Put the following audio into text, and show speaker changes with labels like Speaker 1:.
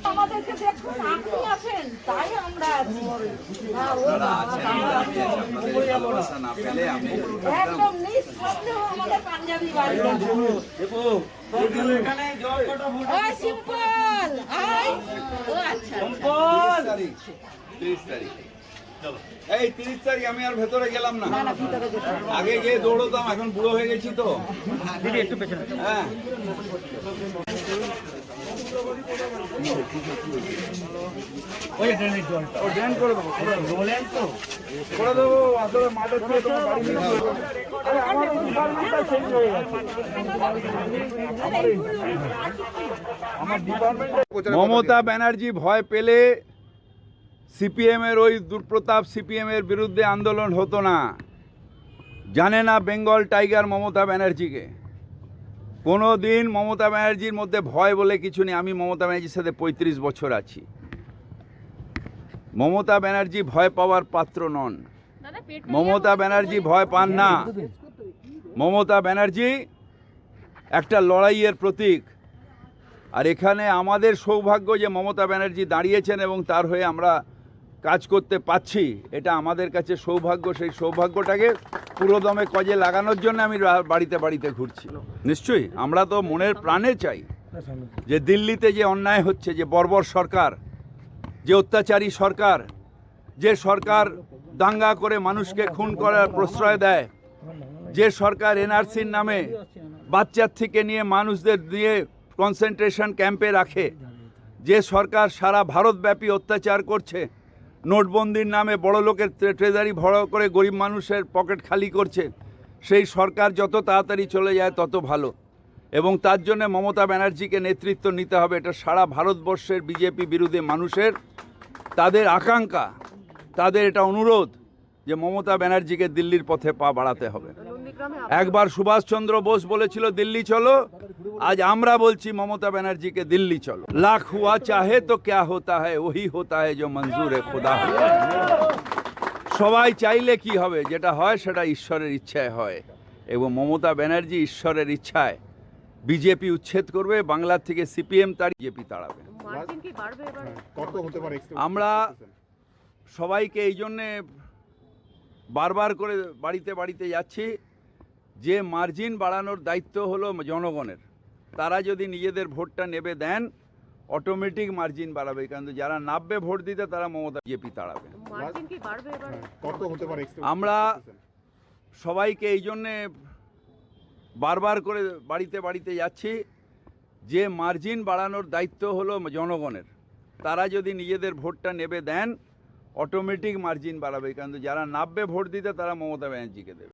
Speaker 1: আমাদেরকে দেখুন, আপনি আছেন তাই আমরা আছি। একদম নিঃসন্দেহ আমাদের পাঞ্জাবি বাড়ি সিম্পল। আচ্ছা
Speaker 2: 30 তারিখ এই 30 তারিখ আমি আর ভেতরে গেলাম না, আগে গিয়ে দৌড়তাম, এখন বুড়ো হয়ে গেছি তো দিদি একটু পেছনে। হ্যাঁ ওই ড্রেনের জলটা ও ড্রেন করে দেবো, রোলেন তো করে দেবো। আসলে মাঠের থেকে তোমার বাড়ি নিয়ে যাবো। আরে আমার ডিপার্টমেন্টটা চেঞ্জ হয়ে গেছে, আমার ডিপার্টমেন্টে। মমতা ব্যানার্জি ভয় পেলে সিপিএমের ওই দুর্প্রতাপ সিপিএমের বিরুদ্ধে আন্দোলন হতো না। জানে না বেঙ্গল টাইগার মমতা ব্যানার্জিকে। কোনো দিন মমতা ব্যানার্জির মধ্যে ভয় বলে কিছু নেই। আমি মমতা ব্যানার্জির সাথে 35 বছর আছি। মমতা ব্যানার্জি ভয় পাওয়ার পাত্র নন। মমতা ব্যানার্জি ভয় পান না। মমতা ব্যানার্জি একটা লড়াইয়ের প্রতীক। আর এখানে আমাদের সৌভাগ্য যে মমতা ব্যানার্জি দাঁড়িয়েছেন এবং তার হয়ে আমরা কাজ করতে পাচ্ছি, এটা আমাদের কাছে সৌভাগ্য। সেই সৌভাগ্যটাকে পুরোদমে কাজে লাগানোর জন্য আমি বাড়িতে বাড়িতে ঘুরছি। নিশ্চয়ই আমরা তো মনের প্রাণে চাই যে দিল্লিতে যে অন্যায় হচ্ছে, যে বর্বর সরকার, যে অত্যাচারী সরকার, যে সরকার দাঙ্গা করে মানুষকে খুন করার প্রশ্রয় দেয়, যে সরকার এনআরসির নামে বাচ্চার থেকে নিয়ে মানুষদের দিয়ে কনসেন্ট্রেশন ক্যাম্পে রাখে, যে সরকার সারা ভারতব্যাপী অত্যাচার করছে, নোটবন্দির নামে বড় লোকের ট্রেজারি ভরা করে গরিব মানুষের পকেট খালি করছে, সেই সরকার যত তাড়াতাড়ি চলে যায় তত ভালো। এবং তার জন্য মমতা ব্যানার্জিকে নেতৃত্ব নিতে হবে। এটা সারা ভারতবর্ষের বিজেপি বিরোধী মানুষের তাদের আকাঙ্ক্ষা, তাদের এটা অনুরোধ যে মমতা ব্যানার্জিকে দিল্লির পথে পা বাড়াতে হবে। একবার সুভাষচন্দ্র বোস বলেছিল দিল্লি চলো, আজ আমরা বলছি মমতা ব্যানার্জিকে দিল্লি চলো। লাখ হুয়া চাহে তো ক্যা হোতা হ্যায়, ওহি হোতা হ্যায় जो मंजूर है खुदा। সবাই চাইলে কি হবে, যেটা হয় সেটা ঈশ্বরের ইচ্ছায় হয়। এবং মমতা ব্যানার্জি ঈশ্বরের ইচ্ছায় বিজেপি উচ্ছেদ করবে বাংলা থেকে, সিপিএম তার বিজেপি তাড়াবে। আমরা সবাইকে এই জন্যে বারবার করে বাড়িতে বাড়িতে যাচ্ছি যে মার্জিন বাড়ানোর দায়িত্ব হলো জনগণের। তারা যদি নিজেদের ভোটটা নেবে দেন, অটোমেটিক মার্জিন বাড়াবে। কারণ যারা নামবে ভোট দিতে তারা মমতা বিজেপি তাড়াবে। আমরা সবাইকে এই জন্যে বারবার করে বাড়িতে বাড়িতে যাচ্ছি যে মার্জিন বাড়ানোর দায়িত্ব হলো জনগণের। তারা যদি নিজেদের ভোটটা নেবে দেন, অটোমেটিক মার্জিন বাড়াবে। কারণ যারা নামবে ভোট দিতে তারা মমতা ব্যানার্জিকে দেবে।